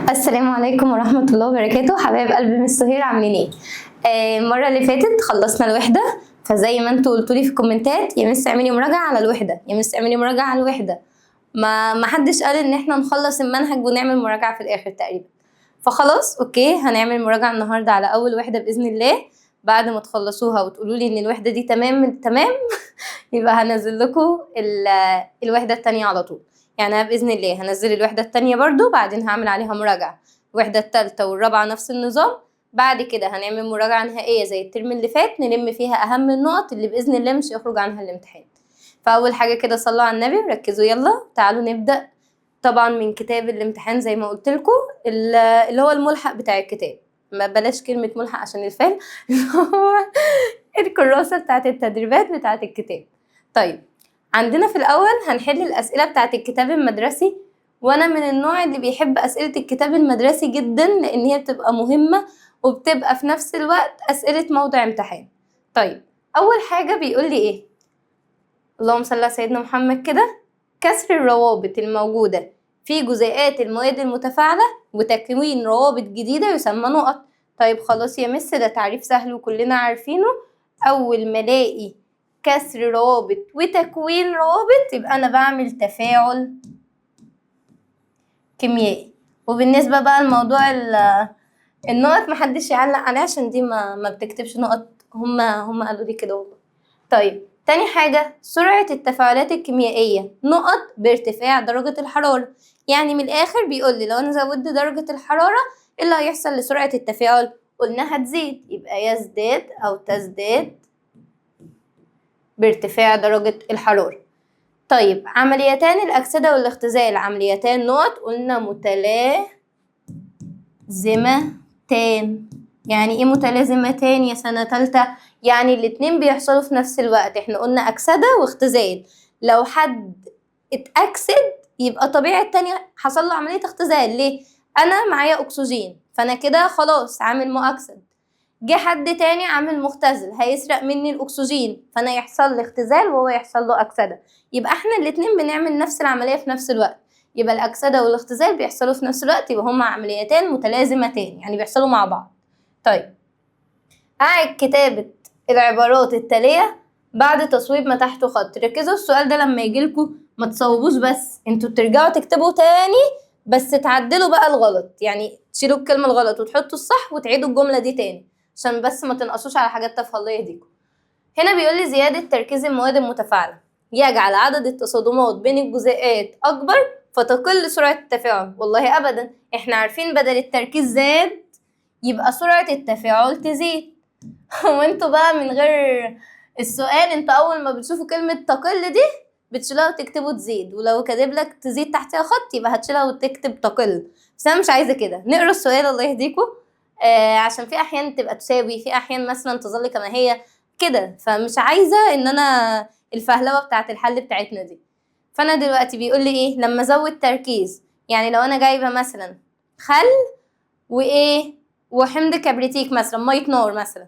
السلام عليكم ورحمة الله وبركاته. حبايب قلب مس سهير عاملين ايه؟ المرة اللي فاتت خلصنا الوحدة، فزي ما انتوا قلتولي في الكومنتات يا مس اعملي مراجعة على الوحدة، يا مس اعملي مراجعة على الوحدة. ما حدش قال ان احنا نخلص المنهج ونعمل مراجعة في الاخر تقريبا. فخلاص اوكي، هنعمل مراجعة النهاردة على اول وحدة بإذن الله. بعد ما تخلصوها وتقولولي ان الوحدة دي تمام تمام يبقى هنزل لكم الوحدة التانية على طول. يعني أنا بإذن الله هنزل الوحدة التانية برضو، بعدين هعمل عليها مراجعة. الوحدة التالتة والرابعة نفس النظام. بعد كده هنعمل مراجعة نهائية زي الترم اللي فات، نلم فيها أهم النقط اللي بإذن الله مش يخرج عنها الامتحان. فأول حاجة كده صلوا على النبي وركزوا، يلا تعالوا نبدأ. طبعا من كتاب الامتحان زي ما قلتلكوا، اللي هو الملحق بتاع الكتاب. ما بلاش كلمة ملحق عشان الفعل اللي هو الكراسة بتاعت التدريبات بتاعت الكتاب. طيب، عندنا في الأول هنحل الأسئلة بتاعت الكتاب المدرسي، وأنا من النوع اللي بيحب أسئلة الكتاب المدرسي جدا، لأن هي بتبقى مهمة وبتبقى في نفس الوقت أسئلة موضع امتحان. طيب، أول حاجة بيقول لي إيه؟ اللهم صل على سيدنا محمد كده. كسر الروابط الموجودة في جزيئات المواد المتفاعلة وتكوين روابط جديدة يسمى نقط. طيب خلاص يا مس، ده تعريف سهل وكلنا عارفينه. أول ما ألاقي كسر روابط وتكوين روابط يبقى أنا بعمل تفاعل كيميائي. وبالنسبة بقى لموضوع النقط محدش يعلق عليها عشان دي ما بتكتبش نقط، هما قالوا لي كده والله. طيب، تاني حاجة سرعة التفاعلات الكيميائية نقط بارتفاع درجة الحرارة. يعني من الآخر بيقول لي لو أنا زودت درجة الحرارة إيه اللي هيحصل لسرعة التفاعل؟ قلنا هتزيد، يبقى يزداد أو تزداد بارتفاع درجة الحرارة. طيب، عمليتان الأكسدة والاختزال عمليتان نقط، قلنا متلازمتان. يعني ايه متلازمتان يا سنة تالتة؟ يعني الاتنين بيحصلوا في نفس الوقت. احنا قلنا أكسدة واختزال، لو حد اتأكسد يبقى طبيعي التاني حصل له عملية اختزال. ليه؟ أنا معايا أكسجين فأنا كده خلاص عامل مؤكسد، جه حد تاني عامل مختزل هيسرق مني الأكسجين فأنا يحصل لي اختزال وهو يحصل له أكسدة. يبقى احنا الاتنين بنعمل نفس العملية في نفس الوقت، يبقى الأكسدة والاختزال بيحصلوا في نفس الوقت، يبقى هما عمليتان متلازمتان يعني بيحصلوا مع بعض. طيب، أعد كتابة العبارات التالية بعد تصويب ما تحته خط. ركزوا السؤال ده لما يجيلكوا ما تصوبوش بس، انتوا بترجعوا تكتبوا تاني بس تعدلوا بقى الغلط، يعني تشيلوا الكلمة الغلط وتحطوا الصح وتعيدوا الجملة دي تاني عشان بس ما تنقصوش على حاجات تافهة الله يهديكم. هنا بيقول لي زيادة تركيز المواد المتفاعلة يجعل عدد التصادمات بين الجزيئات أكبر فتقل سرعة التفاعل. والله أبدا، احنا عارفين بدل التركيز زاد يبقى سرعة التفاعل تزيد. وانتوا بقى من غير السؤال، انتوا أول ما بتشوفوا كلمة تقل دي بتشيلها وتكتبوا تزيد، ولو كاتبلك تزيد تحتها خط يبقى هتشيلها وتكتب تقل. بس أنا مش عايزة كده، نقرا السؤال الله يهديكم. عشان في أحيان تبقى تساوي، في أحيان مثلا تظل كما هي كده، فمش عايزة ان انا الفهلوة بتاعت الحل بتاعتنا دي. فانا دلوقتي بيقول لي ايه لما ازود تركيز؟ يعني لو انا جايبة مثلا خل وايه وحمض كبريتيك مثلا، مية نار مثلا،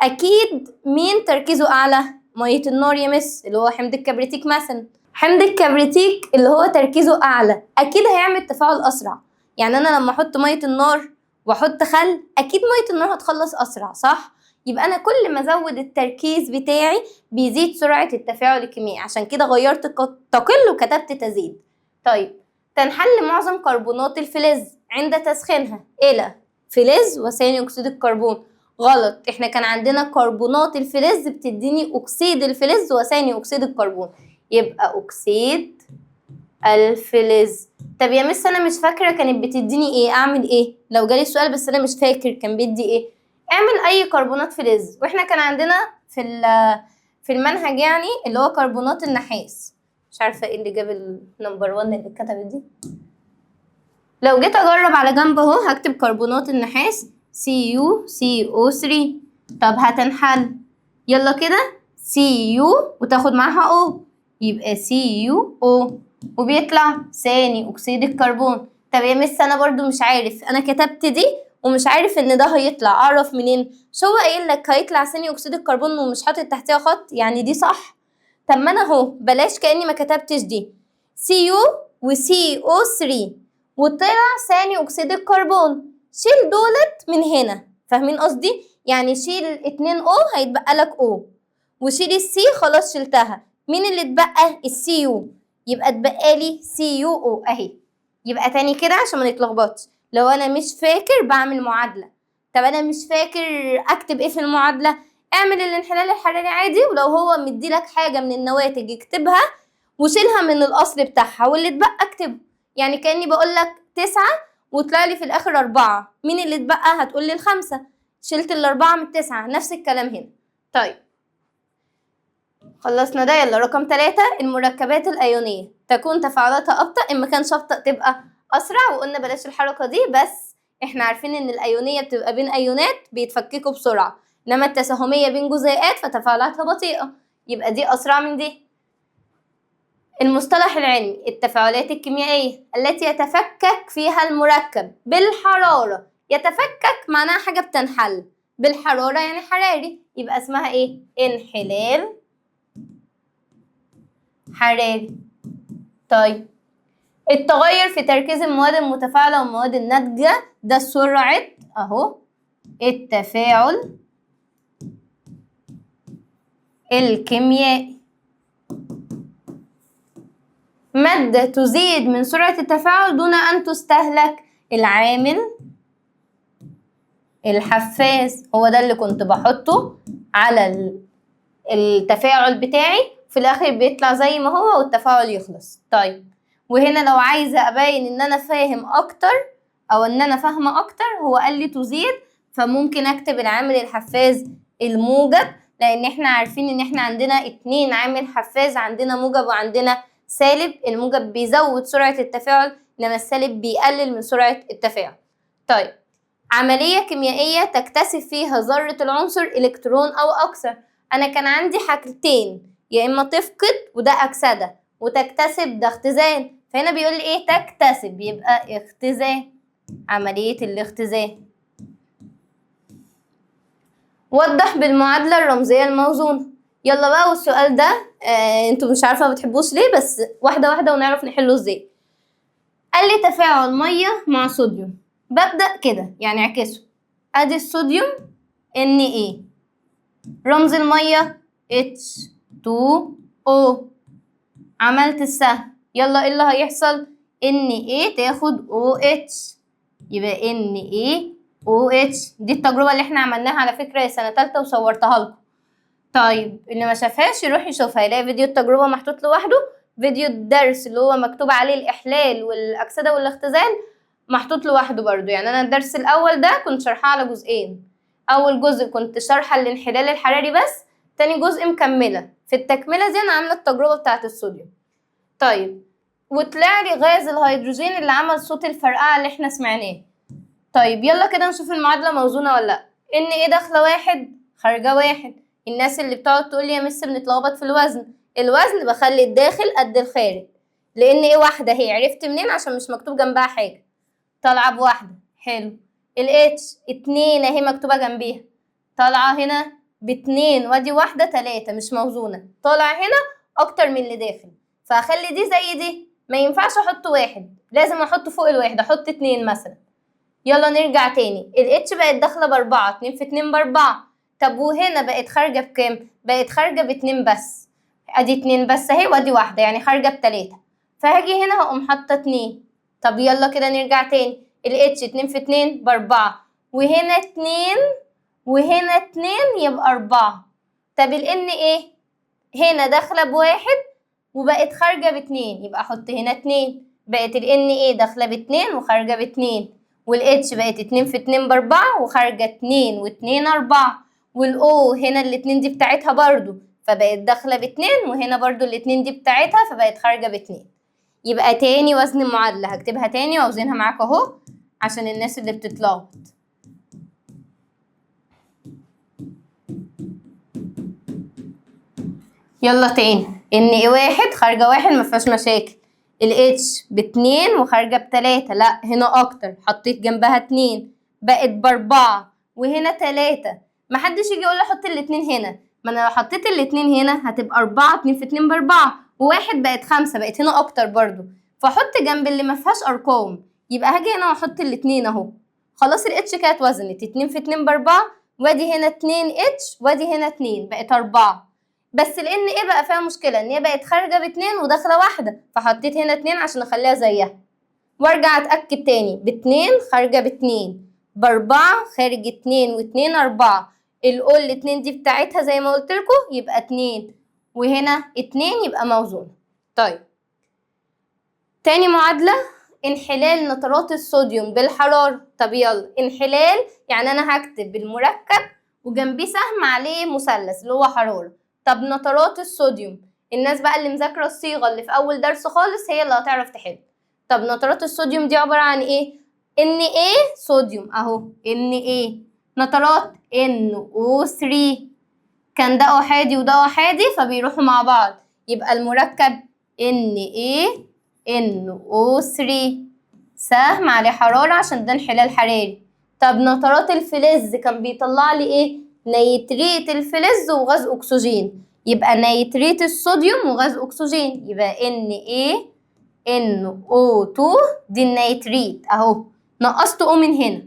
اكيد مين تركيزه اعلى؟ مية النار يا مس، اللي هو حمض الكبريتيك مثلا. حمض الكبريتيك اللي هو تركيزه اعلى اكيد هيعمل تفاعل اسرع. يعني انا لما احط مية النار واحط خل اكيد مية النار هتخلص اسرع، صح؟ يبقى انا كل ما ازود التركيز بتاعي بيزيد سرعة التفاعل الكيميائي، عشان كده غيرت تقل وكتبت تزيد. طيب، تنحل معظم كربونات الفلز عند تسخينها الى فلز وثاني اكسيد الكربون. غلط، احنا كان عندنا كربونات الفلز بتديني اكسيد الفلز وثاني اكسيد الكربون، يبقى اكسيد الفلز. طب يا مس انا مش فاكره كانت بتديني ايه، اعمل ايه لو جالي السؤال بس انا مش فاكر كان بيدي ايه؟ اعمل اي كربونات فلز، واحنا كان عندنا في المنهج يعني اللي هو كربونات النحاس. مش عارفه ايه اللي جاب النمبر 1 اللي اتكتبت دي. لو جيت اجرب على جنب اهو هكتب كربونات النحاس CuCO3. طب هتنحل، يلا كده Cu وتاخد معاها O يبقى CuO وبيطلع ثاني اكسيد الكربون. طب يا مس انا برضو مش عارف، انا كتبت دي ومش عارف ان ده هيطلع، اعرف منين؟ شو هو قايل لك هيطلع ثاني اكسيد الكربون ومش حاطط تحتها خط، يعني دي صح. طب ما انا اهو بلاش كاني ما كتبتش دي، Cu وCO3 وطلع ثاني اكسيد الكربون. شيل دولت من هنا، فاهمين قصدي؟ يعني شيل 2 او هيتبقى لك او، وشيل السي خلاص شلتها. مين اللي اتبقى؟ السي يو، يبقى اتبقى لي سي يو او اهي. يبقى تاني كده عشان ما نتلخبطش، لو انا مش فاكر بعمل معادله. طب انا مش فاكر اكتب ايه في المعادله؟ اعمل الانحلال الحراري عادي، ولو هو مديلك حاجه من النواتج اكتبها وشيلها من الاصل بتاعها، واللي اتبقى اكتبه. يعني كاني بقول لك 9 وطلع لي في الاخر 4، مين اللي اتبقى؟ هتقول لي ال5، شلت ال4 من ال9. نفس الكلام هنا. طيب خلصنا ده. يلا رقم 3، المركبات الأيونية تكون تفاعلاتها أبطأ، إن ما كانش أبطأ تبقى أسرع. وقلنا بلاش الحركة دي، بس إحنا عارفين إن الأيونية بتبقى بين أيونات بيتفككوا بسرعة، إنما التساهمية بين جزيئات فتفاعلاتها بطيئة، يبقى دي أسرع من دي. المصطلح العلمي التفاعلات الكيميائية التي يتفكك فيها المركب بالحرارة. يتفكك معناها حاجة بتنحل، بالحرارة يعني حراري، يبقى اسمها إيه؟ انحلال حراري. طيب التغير في تركيز المواد المتفاعلة والمواد الناتجة ده سرعة اهو التفاعل الكيميائي. مادة تزيد من سرعة التفاعل دون أن تستهلك العامل الحفاز، هو ده اللي كنت بحطه على التفاعل بتاعي، في الآخر بيطلع زي ما هو والتفاعل يخلص. طيب وهنا لو عايزة أبين إن أنا فاهم أكتر أو إن أنا فاهمة أكتر، هو قال لي تزيد، فممكن أكتب العامل الحفاز الموجب، لأن إحنا عارفين إن إحنا عندنا 2 عامل حفاز، عندنا موجب وعندنا سالب. الموجب بيزود سرعة التفاعل، إنما السالب بيقلل من سرعة التفاعل. طيب عملية كيميائية تكتسب فيها ذرة العنصر إلكترون أو أكثر. أنا كان عندي حاجتين، يا إما تفقد وده أكسدة، وتكتسب ده اختزان. فهنا بيقول لي إيه؟ تكتسب، يبقى اختزان، عملية الاختزان. وضح بالمعادلة الرمزية الموزونة. يلا بقى، والسؤال ده انتوا مش عارفة ما بتحبوش ليه، بس واحدة واحدة ونعرف نحله ازاي. قال لي تفاعل مية مع صوديوم، ببدأ كده يعني اعكسه. ادي الصوديوم Na، رمز المية H2O، عملت السهم. يلا ايه اللي هيحصل؟ Na تاخد OH، يبقى NaOH. دي التجربة اللي احنا عملناها على فكرة سنة تالتة وصورتها لكم. طيب اللي ما شافهاش يروح يشوفها، يلاقي فيديو التجربة محطوط لوحده، فيديو الدرس اللي هو مكتوب عليه الإحلال والأكسدة والاختزال محطوط لوحده برضو. يعني أنا الدرس الأول ده كنت شرحه على جزئين، أول جزء كنت شارحة الانحلال الحراري بس، تاني جزء مكملة. في التكملة دي أنا عاملة التجربة بتاعة الصوديوم. طيب وطلع لي غاز الهيدروجين اللي عمل صوت الفرقعة اللي احنا سمعناه. طيب يلا كده نشوف المعادلة موزونة ولا لأ. إن إيه داخلة 1 خارجة 1. الناس اللي بتقعد تقول لي يا مس بنتلخبط في الوزن، الوزن بخلي الداخل قد الخارج، لأن إيه واحدة هي، عرفت منين؟ عشان مش مكتوب جنبها حاجة، طالعة بواحدة. حلو. الاتش 2 أهي مكتوبة جنبيها، طالعة هنا ب2، وادي واحدة 3 مش موزونة، طالع هنا أكتر من اللي داخل، فهخلي دي زي دي. ما ينفعش أحط 1، لازم أحط فوق ال1، أحط 2 مثلا. يلا نرجع تاني، الاتش بقت داخله ب4، 2 في 2 ب4. طب وهنا بقت خارجه بكام؟ بقت خارجه ب2 بس، ادي 2 بس اهي وادي واحده، يعني خارجه ب3. فهاجي هنا هقوم حاطه 2. طب يلا كده نرجع تاني، الاتش 2 في 2 ب4، وهنا 2 وهنا 2 يبقى 4. طب الان ايه؟ هنا داخله بواحد وبقت خارجه ب2، يبقى احط هنا 2. بقت الان ايه داخله ب2 وخارجه ب2، والاتش بقت 2 في 2 ب4 وخارجه 2 و2 4، والاو هنا الاتنين دي بتاعتها برضو، فبقت داخله ب2، وهنا برضو الاتنين دي بتاعتها فبقت خارجه ب2. يبقى تاني وزن المعادله هكتبها تاني واوزنها معاك اهو عشان الناس اللي بتتلخبط. يلا تاني، ان ايه 1 خارجه 1 مفيهاش مشاكل، الاتش ب2 وخارجه ب3، لا هنا اكتر، حطيت جنبها 2 بقت ب4، وهنا 3. محدش يجي يقول لي حط الاتنين هنا، ما انا لو حطيت الاتنين هنا هتبقى 4، 2 في 2 ب4، و1 بقت 5، بقت هنا اكتر برضو، فحط جنب اللي مفيهاش ارقام، يبقى هاجي هنا واحط الاتنين اهو. خلاص الاتش كانت وزنت 2 في 2 ب4، وادي هنا 2 اتش وادي هنا 2 بقت 4. بس لان ايه بقى فيها مشكله ان هي بقت خارجه ب2 وداخله واحده، فحطيت هنا 2 عشان اخليها زيها. وارجع اتاكد تاني ب2 خارجه ب2 ب4 خارج 2 و2 4. الأول 2 دي بتاعتها زي ما قلت لكم يبقى 2 وهنا 2 يبقى موزون. طيب تاني معادلة انحلال نترات الصوديوم بالحرارة. طب يلا انحلال يعني أنا هكتب المركب وجنبيه سهم عليه مثلث اللي هو حرارة. طب نترات الصوديوم، الناس بقى اللي مذاكرة الصيغة اللي في أول درس خالص هي اللي هتعرف تحل. طب نترات الصوديوم دي عبارة عن إيه؟ Na صوديوم أهو Na، نترات NO3، كان ده أحادي وده أحادي فبيروحوا مع بعض، يبقى المركب NaNO3 سهم عليه حرارة عشان ده انحلال حراري. طب نترات الفلز كان بيطلع لي ايه؟ نيتريت الفلز وغاز أكسجين، يبقى نيتريت الصوديوم وغاز أكسجين، يبقى NaNO2 دي النيتريت اهو، نقصت O من هنا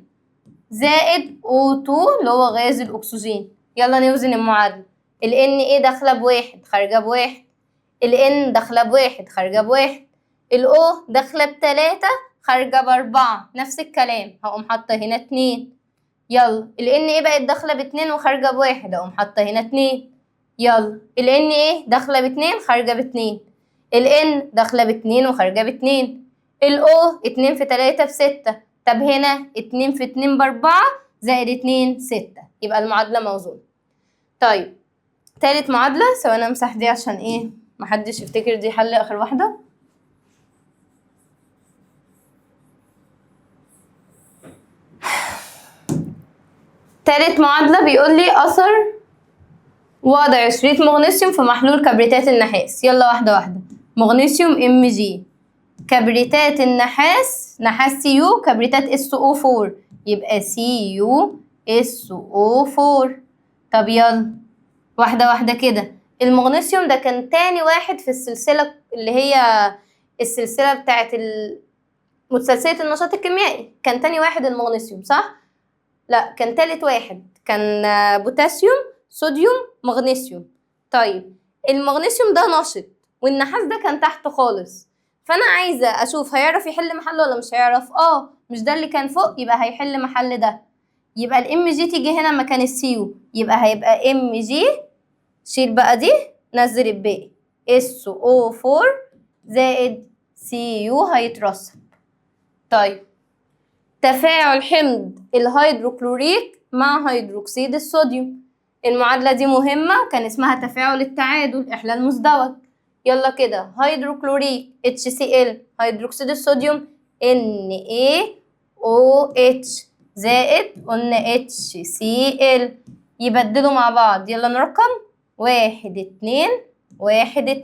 زائد O2 اللي هو غاز الأكسجين. يلا نوزن المعادلة. ال Na داخلة بواحد خارجة بواحد، ال N داخلة بواحد خارجة بواحد، ال O داخلة ب3 خارجة ب4، نفس الكلام هقوم حاطة هنا 2. يلا ال Na بقت داخلة ب2 وخارجة بواحد، هقوم حاطة هنا 2. يلا ال Na داخلة ب2 خارجة ب2، ال N داخلة ب2 وخارجة ب2، ال O 2 في 3 ب6. طب هنا 2 في 2 ب4 زائد 2 6، يبقى المعادلة موزونة. طيب تالت معادلة، ثواني امسح دي عشان ايه محدش يفتكر دي حل اخر واحدة. تالت معادلة بيقول لي اثر وضع شريط مغنيسيوم في محلول كبريتات النحاس. يلا واحدة واحدة. مغنيسيوم Mg، كبريتات النحاس نحاس Cu، كبريتات SO4 يبقى CuSO4. طب يلا واحدة واحدة كده. المغنيسيوم ده كان تاني واحد في السلسلة اللي هي السلسلة بتاعت متسلسلة النشاط الكيميائي، كان تاني واحد المغنيسيوم صح؟ لا كان تالت واحد، كان بوتاسيوم صوديوم مغنيسيوم. طيب المغنيسيوم ده نشط والنحاس ده كان تحت خالص، فانا عايزه اشوف هيعرف يحل محله ولا مش هيعرف. مش ده اللي كان فوق يبقى هيحل محل ده، يبقى الام جي تيجي هنا مكان السيو، يبقى هيبقى ام جي، شيل بقى دي نزل الباقي SO4 زائد CU هيترسب. طيب تفاعل حمض الهيدروكلوريك مع هيدروكسيد الصوديوم، المعادلة دي مهمة كان اسمها تفاعل التعادل إحلال مزدوج. يلا كده هيدروكلوريك HCl، هيدروكسيد الصوديوم NaOH زائد قلنا HCl، يبدلوا مع بعض. يلا نرقم 1 2 1 2،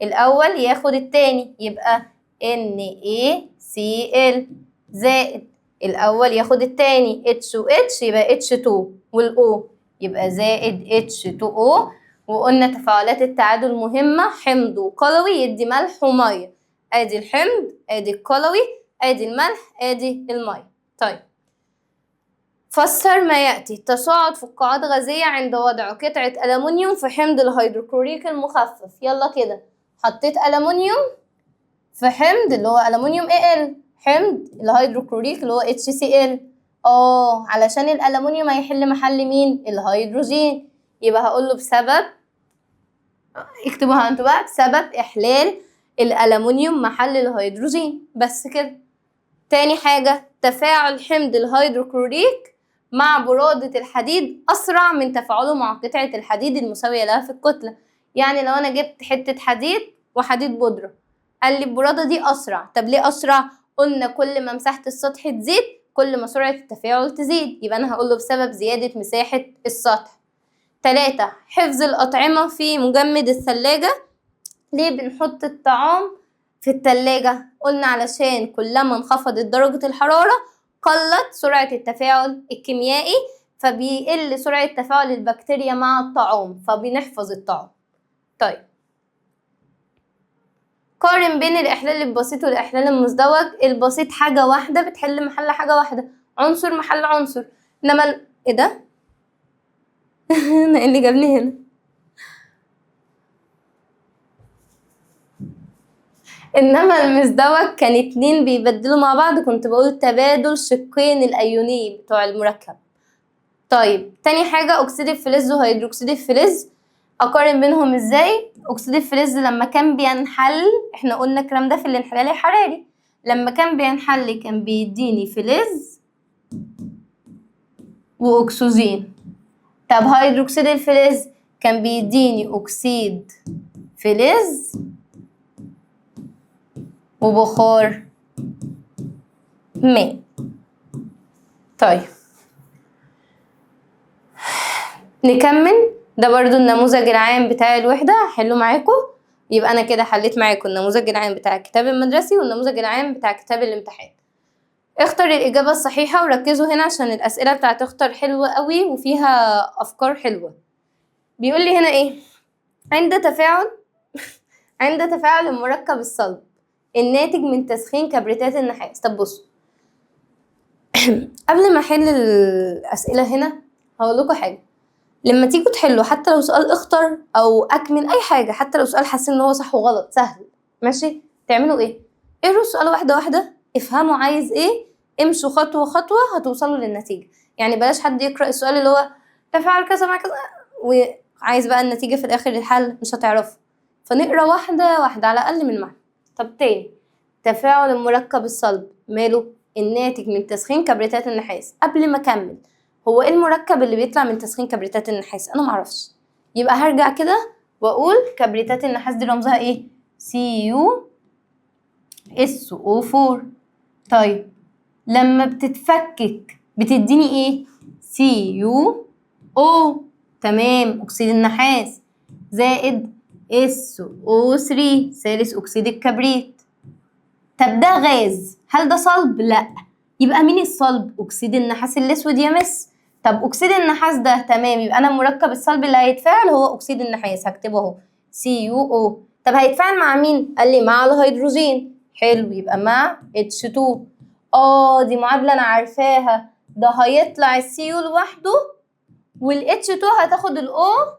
الأول ياخد التاني يبقى NaCl زائد الأول ياخد التاني H و H يبقى H2 والO يبقى زائد H2O. وقلنا تفاعلات التعادل مهمة، حمض وقلوي يدي ملح ومية، ادي الحمض ادي القلوي ادي الملح ادي المية. طيب فسر ما يأتي. تصاعد فقاعات غازية عند وضع قطعة ألمنيوم في حمض الهيدروكلوريك المخفف. يلا كده حطيت ألمنيوم في حمض اللي هو ألمنيوم Al، حمض الهيدروكلوريك اللي هو HCl. علشان الألمنيوم هيحل محل مين؟ الهيدروجين، يبقى هقول له بسبب، اكتبوها انتوا بقى، بسبب إحلال الألمنيوم محل الهيدروجين. بس كده. تاني حاجة تفاعل حمض الهيدروكلوريك مع برادة الحديد أسرع من تفاعله مع قطعة الحديد المساوية لها في الكتلة. يعني لو أنا جبت حتة حديد وحديد بودرة، قال لي البرادة دي أسرع. طب ليه أسرع؟ قلنا كل ما مساحة السطح تزيد كل ما سرعة التفاعل تزيد، يبقى أنا هقوله بسبب زيادة مساحة السطح. 3 حفظ الأطعمة في مجمد الثلاجة. ليه بنحط الطعام في التلاجة؟ قلنا علشان كلما انخفضت درجة الحرارة قلت سرعة التفاعل الكيميائي، فبيقل سرعة تفاعل البكتيريا مع الطعام، فبنحفظ الطعام. طيب قارن بين الإحلال البسيط والإحلال المزدوج. البسيط حاجة واحدة بتحل محل حاجة واحدة، عنصر محل عنصر. إنما إيه ده؟ أنا إيه اللي جابني هنا؟ إنما المزدوج كان 2 بيبدلوا مع بعض، كنت بقول تبادل شقين الأيونين بتوع المركب. طيب تاني حاجة أكسيد الفلز وهيدروكسيد الفلز، أقارن بينهم إزاي؟ أكسيد الفلز لما كان بينحل، إحنا قلنا الكلام ده في الانحلال الحراري، لما كان بينحل كان بيديني فلز وأكسجين. طب هيدروكسيد الفلز كان بيديني أكسيد فلز وبخار ماء. طيب نكمل. ده برضو النموذج العام بتاع الوحدة، هحله معاكم. يبقى أنا كده حليت معاكم النموذج العام بتاع الكتاب المدرسي والنموذج العام بتاع كتاب الامتحان. اختر الإجابة الصحيحة، وركزوا هنا عشان الأسئلة بتاعت اختر حلوة قوي وفيها أفكار حلوة. بيقول لي هنا إيه؟ عند تفاعل المركب الصلب الناتج من تسخين كبريتات النحاس. طب بصوا، قبل ما أحل الأسئلة هنا هقول لكم حاجة. لما تيجوا تحلوا حتى لو سؤال اختر او اكمل اي حاجه، حتى لو سؤال حاسين ان هو صح وغلط سهل ماشي، تعملوا ايه؟ اقروا السؤال واحده واحده، افهموا عايز ايه، امشوا خطوه خطوه هتوصلوا للنتيجه. يعني بلاش حد يقرا السؤال اللي هو تفاعل كذا مع كذا وعايز بقى النتيجه في الاخر الحل، مش هتعرفوا. فنقرا واحده واحده على الاقل من المعنى. طب تاني، تفاعل المركب الصلب ماله؟ الناتج من تسخين كبريتات النحاس. قبل ما اكمل، هو ايه المركب اللي بيطلع من تسخين كبريتات النحاس؟ انا معرفش. يبقى هرجع كده واقول كبريتات النحاس دي رمزها ايه؟ CuSO4. طيب لما بتتفكك بتديني ايه؟ CuO، تمام، اكسيد النحاس، زائد SO3 ثالث اكسيد الكبريت. طب ده غاز، هل ده صلب؟ لا. يبقى مين الصلب؟ اكسيد النحاس الاسود يا مس. طب اكسيد النحاس ده تمام، يبقى انا المركب الصلب اللي هيتفاعل هو اكسيد النحاس، هكتبه اهو CuO. طب هيتفاعل مع مين؟ قال لي مع الهيدروجين. حلو، يبقى مع H2. دي معادله انا عارفاها، ده هيطلع الCu لوحده والH2 هتاخد الO،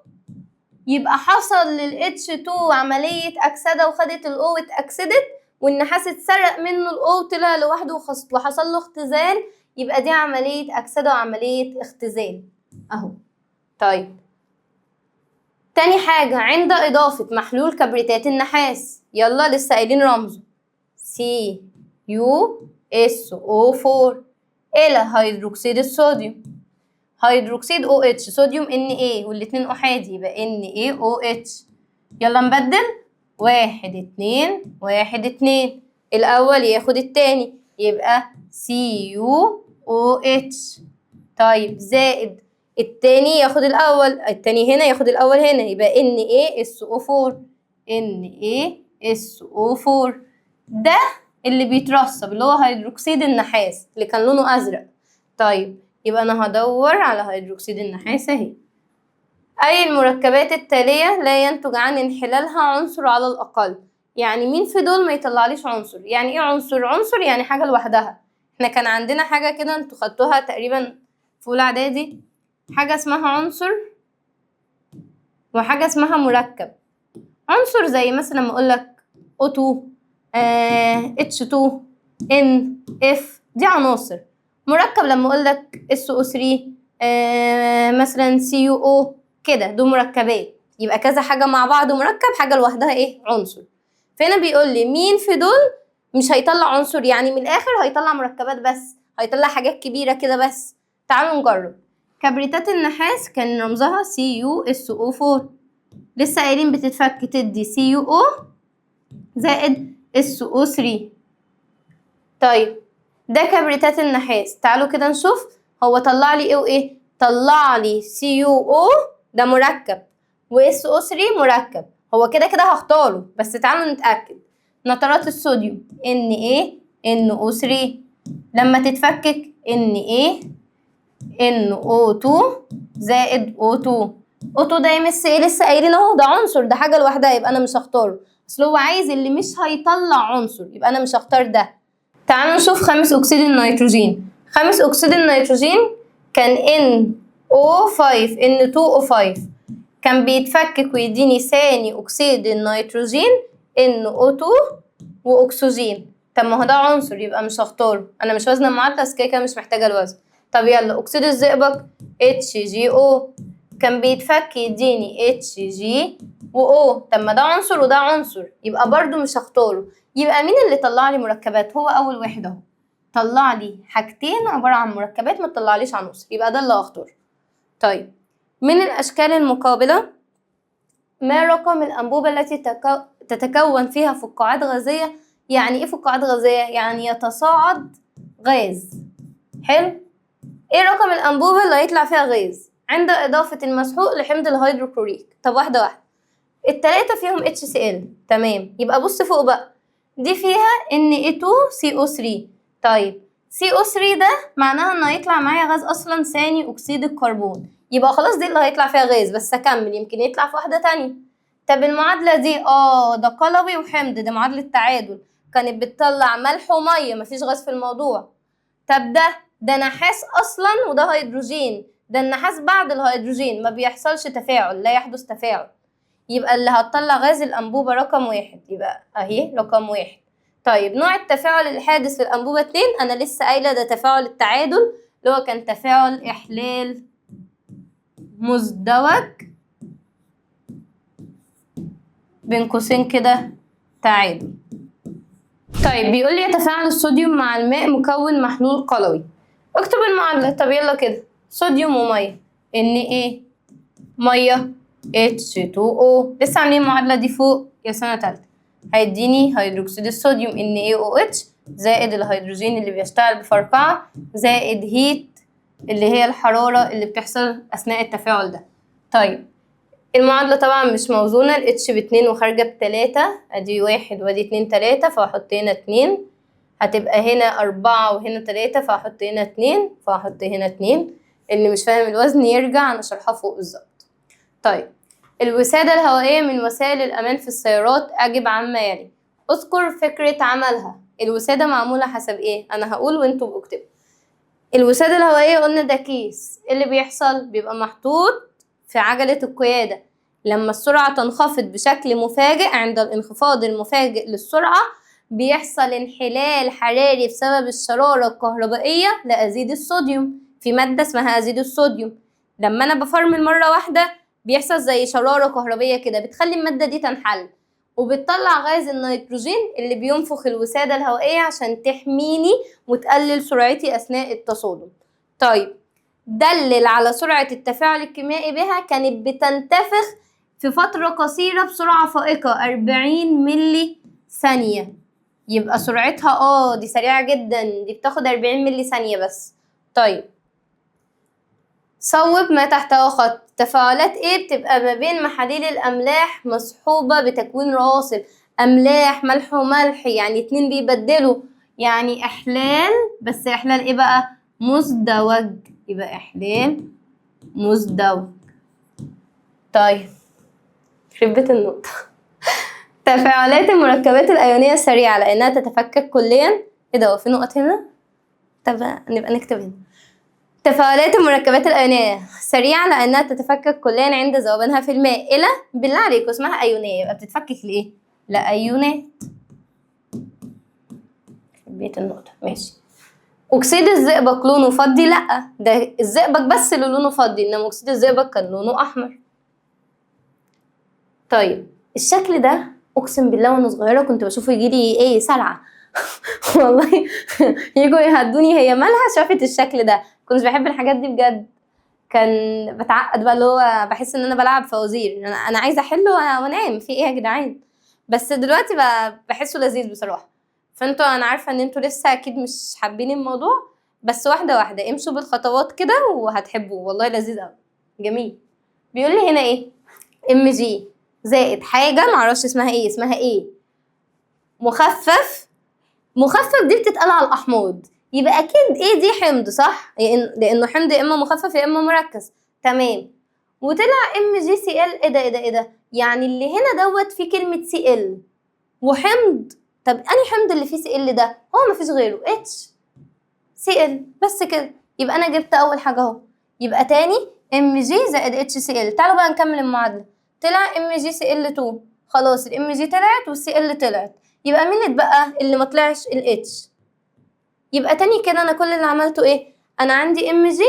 يبقى حصل للH2 عمليه اكسده وخدت الO واتاكسدت، والنحاس اتسرق منه الO وطلع لوحده وحصل له اختزال، يبقى دي عملية أكسدة وعملية اختزال أهو. طيب تاني حاجة، عند إضافة محلول كبريتات النحاس، يلا لسه قايلين رمزه CuSO4 إلى هيدروكسيد الصوديوم، هيدروكسيد OH، صوديوم Na والاتنين أحادي يبقى NaOH. يلا نبدل، 1 2 1 2، الأول ياخد التاني يبقى CuOH. طيب زائد التاني ياخد الأول، التاني هنا ياخد الأول هنا يبقى NaSO4 NaSO4. ده اللي بيترسب اللي هو هيدروكسيد النحاس اللي كان لونه أزرق. طيب يبقى أنا هدور على هيدروكسيد النحاس أهي. أي المركبات التالية لا ينتج عن انحلالها عنصر على الأقل؟ يعني مين في دول ما يطلعليش عنصر؟ يعني ايه عنصر؟ عنصر يعني حاجة لوحدها. احنا كان عندنا حاجة كده انتوا خدتوها تقريبا في أولى إعدادي، حاجة اسمها عنصر وحاجة اسمها مركب. عنصر زي مثلا لما أقولك O2 H2 N F، دي عناصر. مركب لما أقولك SO3 مثلا CuO كده، دول مركبات. يبقى كذا حاجة مع بعض مركب، حاجة لوحدها ايه؟ عنصر. فهنا بيقول لي مين في دول مش هيطلع عنصر، يعني من الآخر هيطلع مركبات بس، هيطلع حاجات كبيرة كده بس. تعالوا نجرب. كبريتات النحاس كان رمزها CuSO4، لسه قايلين بتتفك تدي CuO زائد SO3. طيب ده كبريتات النحاس، تعالوا كده نشوف هو طلع لي ايه وايه. طلع لي CuO ده مركب وSO3 مركب، هو كده كده هختاره، بس تعالوا نتأكد. نترات الصوديوم NaNO3 لما تتفكك NaNO2 زائد O2. O2 ده يمس ايه؟ لسه قايلين اهو ده عنصر، ده حاجة لوحدها، يبقى انا مش هختاره، اصل هو عايز اللي مش هيطلع عنصر، يبقى انا مش هختار ده. تعالوا نشوف خامس اكسيد النيتروجين. خامس اكسيد النيتروجين كان NO5 N2O5، كان بيتفكك ويديني ثاني اكسيد النيتروجين NO2 واكسجين. طب ما هو ده عنصر يبقى مش هختاره، انا مش وزن المعادله بس كده مش محتاجه الوزن. طب يلا اكسيد الزئبق HGO، كان بيتفك يديني HG و O. طب ما ده عنصر وده عنصر يبقى برضو مش هختاره. يبقى مين اللي طلع لي مركبات؟ هو اول واحد اهو، طلع لي حاجتين عباره عن مركبات، ما تطلعليش عناصر، يبقى ده اللي هختاره. طيب من الاشكال المقابله، ما رقم الانبوبه التي تتكون فيها فقاعات غازيه؟ يعني ايه فقاعات غازيه؟ يعني يتصاعد غاز. حلو. ايه رقم الانبوبه اللي هيطلع فيها غاز عند اضافه المسحوق لحمض الهيدروكلوريك؟ طب واحده واحده. التلاتة فيهم HCl، تمام. يبقى بص فوق بقى، دي فيها Na2CO3. طيب CO3 ده معناها ان هيطلع معايا غاز اصلا ثاني اكسيد الكربون، يبقى خلاص دي اللي هيطلع فيها غاز، بس اكمل يمكن يطلع في واحده تانية. طب المعادله دي ده قلوي وحمض، ده معادله تعادل، كانت بتطلع ملح وميه، مفيش غاز في الموضوع. طب ده نحاس اصلا وده هيدروجين، ده النحاس بعد الهيدروجين ما بيحصلش تفاعل، لا يحدث تفاعل، يبقى اللي هتطلع غاز الأنبوبة رقم 1، يبقى أهي رقم 1. طيب نوع التفاعل الحادث في الأنبوبة 2، أنا لسه قايلة ده تفاعل التعادل اللي هو كان تفاعل إحلال مزدوج بين قوسين كده تعادل. طيب بيقول لي يتفاعل الصوديوم مع الماء مكون محلول قلوي. اكتب المعادلة. طب يلا كده، صوديوم ومية Na مية H2O، لسه عاملين المعادلة دي فوق يا سنة تالتة، هيديني هيدروكسيد الصوديوم NaOH زائد الهيدروجين اللي بيشتغل بفرقعة زائد هيت اللي هي الحرارة اللي بتحصل أثناء التفاعل ده. طيب المعادلة طبعا مش موزونة، ال H ب2 وخارجة ب3، ادي 1 وادي 2 3، فهحط هنا 2، هتبقى هنا 4 وهنا 3، فهحط هنا 2 فهحط هنا 2. اللي مش فاهم الوزن يرجع، أنا شرحها فوق بالظبط. طيب الوسادة الهوائية من وسائل الأمان في السيارات، أجب عما يلي. اذكر فكرة عملها. الوسادة معمولة حسب إيه؟ أنا هقول وأنتوا بكتبوا. الوسادة الهوائية قلنا ده كيس، اللي بيحصل بيبقى محطوط في عجلة القيادة، لما السرعة تنخفض بشكل مفاجئ، عند الانخفاض المفاجئ للسرعة بيحصل انحلال حراري بسبب الشرارة الكهربائية لأزيد الصوديوم، في مادة اسمها أزيد الصوديوم. لما أنا بفرمل مرة واحدة بيحصل زي شرارة كهربية كده بتخلي المادة دي تنحل، وبتطلع غاز النيتروجين اللي بينفخ الوسادة الهوائية عشان تحميني وتقلل سرعتي أثناء التصادم. طيب دلل على سرعة التفاعل الكيميائي بها، كانت بتنتفخ في فترة قصيرة بسرعة فائقة 40 ملي ثانية، يبقى سرعتها دي سريعة جدا، دي بتاخد 40 ملي ثانية بس. طيب صوب ما تحته خط. تفاعلات ايه بتبقى ما بين محاليل الاملاح مصحوبة بتكوين رواسب، املاح ملح وملح، يعني اتنين بيبدلوا، يعني احلال، بس احلال ايه بقى؟ مزدوج، يبقى احلال مزدوج. طيب يخرب بيت النقطة. تفاعلات المركبات الايونية السريعة لانها تتفكك كليا. ايه ده، هو في نقط هنا؟ طب نبقى نكتب هنا. تفاعلات المركبات الأيونية سريعة لأنها تتفكك كليا عند ذوبانها في الماء إلى، بالله عليكم اسمها أيونية، يبقى بتتفكك لإيه؟ لأيونات. بيت النقطة ماشي. أكسيد الزئبق لونه فضي؟ لأ، ده الزئبق بس اللي لونه فضي، إنما أكسيد الزئبق كان لونه أحمر. طيب الشكل ده أقسم بالله وأنا صغيرة كنت بشوفه يجيلي سلعة. والله يجوا يهدوني، هي مالها شافت الشكل ده، كنت بحب الحاجات دي بجد، كان بتعقد بقى اللي هو بحس ان انا بلعب فوازير، انا عايزه احله وانام في ايه يا جدعان. بس دلوقتي بقى بحسه لذيذ بصراحه. فانتوا انا عارفه ان انتوا لسه اكيد مش حابين الموضوع، بس واحده واحده امشوا بالخطوات كده وهتحبوه، والله لذيذ قوي جميل. بيقول لي هنا ايه؟ Mg زائد حاجه معرفش اسمها ايه مخفف دي بتتقال على الاحماض، يبقى اكيد ايه دي حمض صح، لانه حمض يا اما مخفف يا اما مركز، تمام. وطلع MgCl. ايه ده يعني اللي هنا دوت فيه كلمه Cl، وحمض. طب انهي حمض اللي فيه Cl ده؟ هو مفيش غيره HCl بس كده. يبقى انا جبت اول حاجه اهو. يبقى تاني Mg زائد HCl. تعالوا بقى نكمل المعادله. طلع MgCl2. خلاص الMg طلعت والCl طلعت. يبقى مين اللي اتبقى؟ اللي ما طلعش الH. يبقى تاني كده انا كل اللي عملته ايه؟ انا عندي Mg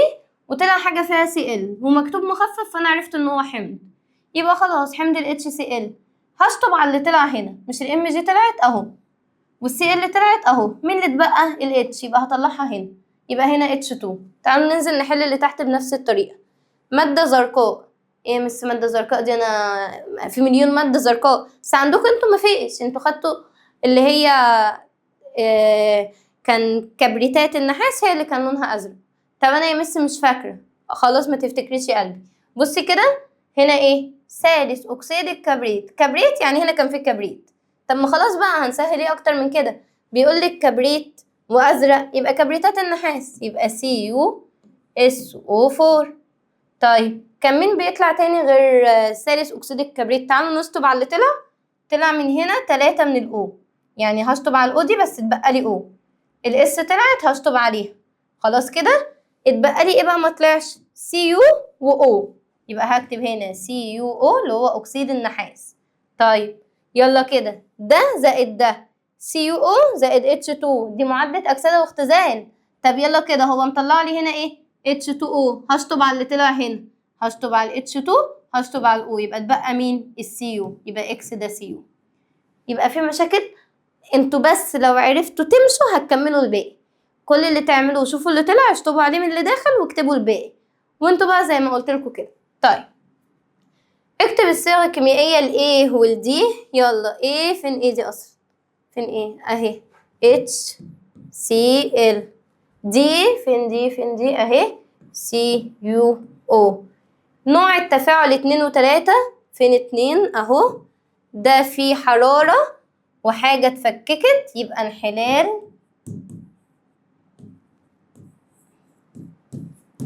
وطلع حاجه فيها Cl ومكتوب مخفف، فانا عرفت ان هو حمض. يبقى خلاص حمض ال HCl هشطب على اللي طلع هنا. مش ال Mg طلعت اهو والCl طلعت اهو، مين اللي اتبقى؟ ال H. يبقى هطلعها هنا. يبقى هنا H2. تعالوا ننزل نحل اللي تحت بنفس الطريقه. ماده زرقاء. ايه مس ماده زرقاء دي؟ انا في مليون ماده زرقاء، بس عندكم انتوا مفيش. انتوا خدتوا اللي هي كان كبريتات النحاس هي اللي كان لونها ازرق. طب انا يا مس مش فاكره. خلاص ما تفتكريش يا قلبي. بصي كده هنا ايه؟ ثالث اكسيد الكبريت. كبريت يعني هنا كان في كبريت. طب ما خلاص بقى هنسهل ايه اكتر من كده؟ بيقول لك كبريت وازرق يبقى كبريتات النحاس، يبقى CuSO4. طيب كان مين بيطلع تاني غير ثالث اكسيد الكبريت؟ تعالوا نشطب على اللي طلع من هنا 3 من الأو. يعني هشطب على الأو دي بس اتبقى لي أو. الإس طلعت هشطب عليها. خلاص كده اتبقى لي ايه بقى ما طلعش؟ Cu وO. يبقى هكتب هنا CuO اللي هو أكسيد النحاس. طيب يلا كده ده زائد ده CuO زائد H2 دي معادلة أكسدة واختزال. طب يلا كده هو مطلع لي هنا ايه؟ H2O. هشطب على اللي طلع هنا. هشطب على ال H2 هشطب على الأو. يبقى اتبقى مين؟ الCu. يبقى إكس ده Cu. يبقى في مشاكل؟ انتوا بس لو عرفتوا تمشوا هتكملوا الباقي. كل اللي تعملوه شوفوا اللي طلع اشطبوا عليه من اللي داخل واكتبوا الباقي، وانتوا بقى زي ما قلت لكم كده. طيب اكتب الصيغه الكيميائيه ال A وال D. يلا A فين A دي اصلا؟ فين A؟ اهي HCl. D فين D اهي CuO. نوع التفاعل 2 و3. فين 2 اهو؟ ده فيه حرارة وحاجة اتفككت يبقى انحلال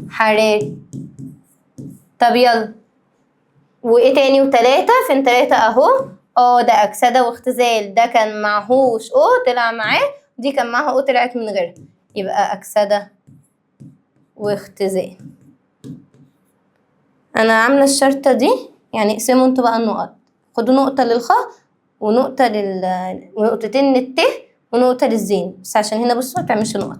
حراري. طب يلا وايه تاني؟ وتلاتة فين 3 اهو؟ ده اكسدة واختزال. ده كان معهوش O طلع معاه، دي كان معاها O طلعت من غيرها. يبقى اكسدة واختزال. انا عاملة الشرطة دي يعني اقسموا انتوا بقى النقط. خدوا نقطة للخ ونقطة ونقطتين للت ونقطة للزين، بس عشان هنا بصوا متعملش نقط.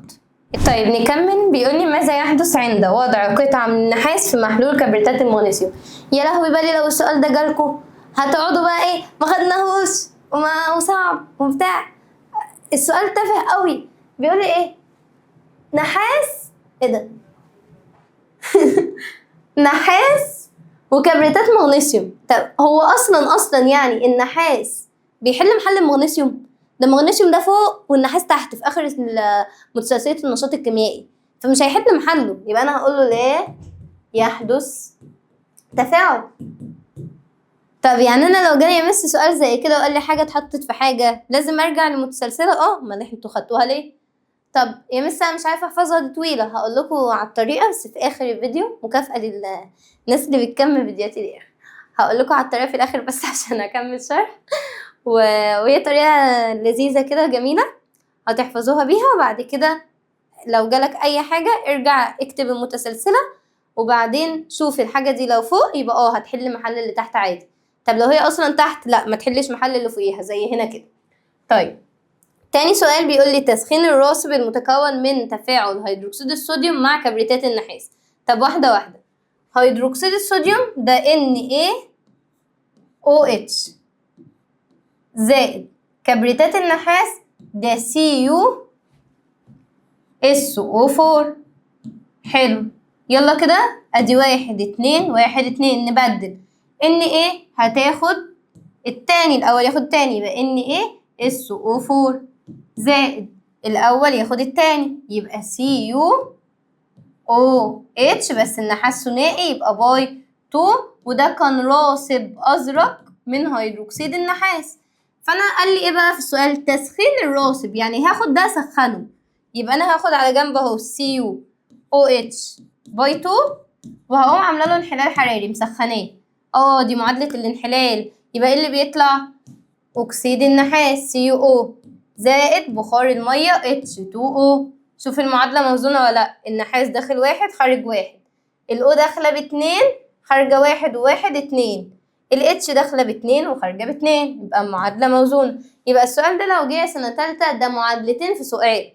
طيب نكمل. بيقول لي ماذا يحدث عند وضع قطعة من النحاس في محلول كبريتات المغنيسيوم؟ يا لهوي بالي لو السؤال ده جالكوا هتقعدوا بقى ايه ما خدناهوش وصعب وبتاع. السؤال تافه قوي. بيقول لي ايه؟ نحاس ايه ده؟ نحاس وكبريتات مغنيسيوم. طب هو اصلا يعني النحاس بيحل محل المغنيسيوم؟ ده المغنيسيوم ده فوق والنحاس تحت في اخر متسلسلة النشاط الكيميائي، فمش هيحل محله. يبقى انا هقول له لا يحدث تفاعل. طب يعني انا لو جالي يمس سؤال زي كده وقال لي حاجه اتحطت في حاجه لازم ارجع لمتسلسله؟ امال انتوا خدتوها ليه؟ طب يا مس انا مش عارفه احفظها دي طويله. هقول لكم على الطريقه بس في اخر الفيديو، مكافاه للناس اللي بتكمل فيديوهاتي دي. هقول لكم على الطريقه في الاخر بس عشان اكمل شرح. وهي طريقه لذيذه كده جميله هتحفظوها بيها، وبعد كده لو جالك اي حاجه ارجع اكتب المتسلسله وبعدين شوف الحاجه دي لو فوق يبقى هتحل محل اللي تحت عادي. طب لو هي اصلا تحت لا ما تحلش محل اللي فوقيها زي هنا كده. طيب تاني سؤال بيقول لي تسخين الراصب المتكون من تفاعل هيدروكسيد الصوديوم مع كبريتات النحاس. طب واحدة واحدة. هيدروكسيد الصوديوم ده NaOH زائد كبريتات النحاس ده CuSO4. حلو. يلا كده ادي 1 2 1 2 نبدل. Na هتاخد التاني الأول ياخد التاني يبقى NaSO4 زائد الأول ياخد التاني يبقى CuOH بس النحاس ثنائي يبقى باي 2. وده كان راصب أزرق من هيدروكسيد النحاس. فأنا قال لي إيه بقى في السؤال؟ تسخين الراصب، يعني هاخد ده أسخنه. يبقى أنا هاخد على جنب أهو CuOH باي 2 وهقوم عاملة له انحلال حراري مسخناه. دي معادلة الانحلال. يبقى إيه اللي بيطلع؟ أكسيد النحاس CO زائد بخار المية H2O. شوف المعادلة موزونة ولا لأ؟ النحاس داخل واحد خارج واحد، الO داخلة باتنين خارجة واحد وواحد اتنين، الH داخلة باتنين وخارجة باتنين، يبقى المعادلة موزونة. يبقى السؤال ده لو جه سنة تالتة ده معادلتين في سؤال.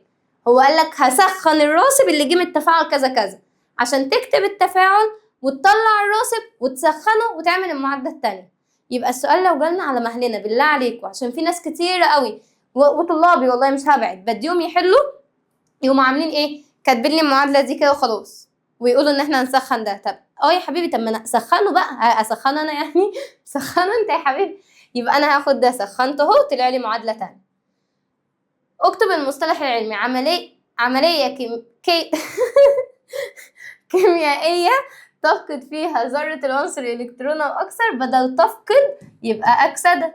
هو قالك هسخن الراسب اللي جه من التفاعل كذا كذا، عشان تكتب التفاعل وتطلع الراسب وتسخنه وتعمل المعادلة التانية. يبقى السؤال لو جالنا على مهلنا بالله عليكم، عشان في ناس كتيرة قوي وطلابي والله مش هبعد بديهم يحلوا يقوموا عاملين ايه؟ كاتبين لي المعادلة دي كده وخلاص ويقولوا ان احنا هنسخن ده. طب يا حبيبي، طب ما انا اسخنه بقى، اسخنه انا يعني سخنه انت يا حبيبي. يبقى انا هاخد ده سخنته اهو طلع لي معادلة تانية. اكتب المصطلح العلمي عملية كيميائية تفقد فيها ذرة العنصر الإلكترون أو أكثر، بدل تفقد يبقى أكسدة.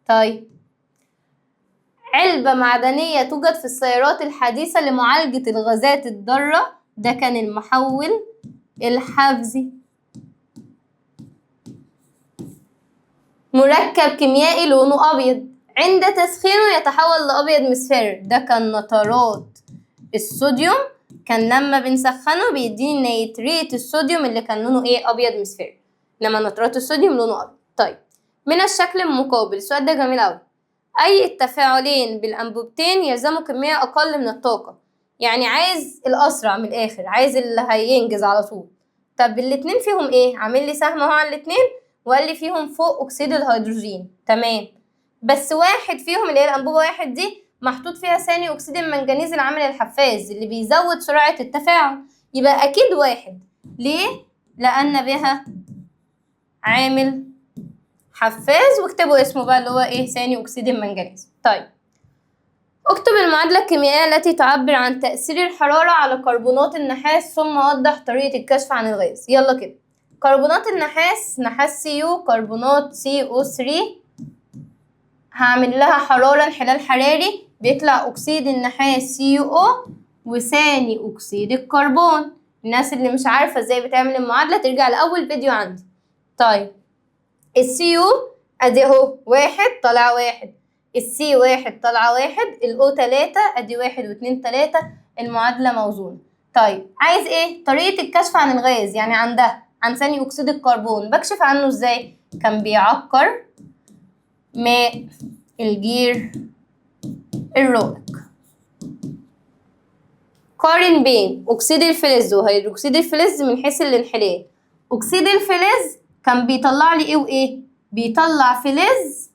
طيب، علبة معدنية توجد في السيارات الحديثة لمعالجة الغازات الضارة، ده كان المحول الحفزي. مركب كيميائي لونه أبيض عند تسخينه يتحول لأبيض مصفر، ده كان نترات الصوديوم. كان لما بنسخنه بيديني نيتريت الصوديوم اللي كان لونه ايه؟ أبيض مصفر، إنما نترات الصوديوم لونه أبيض. طيب، من الشكل المقابل، السؤال ده جميل أوي. أي التفاعلين بالأنبوبتين يلزموا كمية أقل من الطاقة، يعني عايز الأسرع من الآخر، عايز اللي هينجز على طول. طب الاتنين فيهم إيه؟ عامل لي سهم أهو على الاتنين وقال لي فيهم فوق أكسيد الهيدروجين، تمام. بس واحد فيهم اللي هي الأنبوبة واحد دي محطوط فيها ثاني أكسيد المنجنيز العامل الحفاز اللي بيزود سرعة التفاعل، يبقى أكيد واحد. ليه؟ لأن بها عامل حفاز، واكتبوا اسمه بقى اللي هو ايه؟ ثاني اكسيد المنجنيز. طيب، اكتب المعادلة الكيميائية التي تعبر عن تأثير الحرارة على كربونات النحاس ثم وضح طريقة الكشف عن الغاز. يلا كده، كربونات النحاس، نحاس Cu، كربونات CO3، هعمل لها حرارة انحلال حراري بيطلع أكسيد النحاس CO وثاني أكسيد الكربون. الناس اللي مش عارفة ازاي بتعمل المعادلة ترجع لأول فيديو عندي. طيب، السي يو ادي اهو واحد طلع واحد، السي واحد طلع واحد، الاو تلاتة ادي واحد واتنين تلاتة، المعادلة موزونة. طيب، عايز ايه؟ طريقة الكشف عن الغاز، يعني عن ده، عن ثاني اكسيد الكربون، بكشف عنه ازاي؟ كان بيعكر ماء الجير الرائق. قارن بين اكسيد الفلز وهيدروكسيد الفلز من حيث الانحلال. اكسيد الفلز كان بيطلع لي ايه وايه؟ بيطلع فلز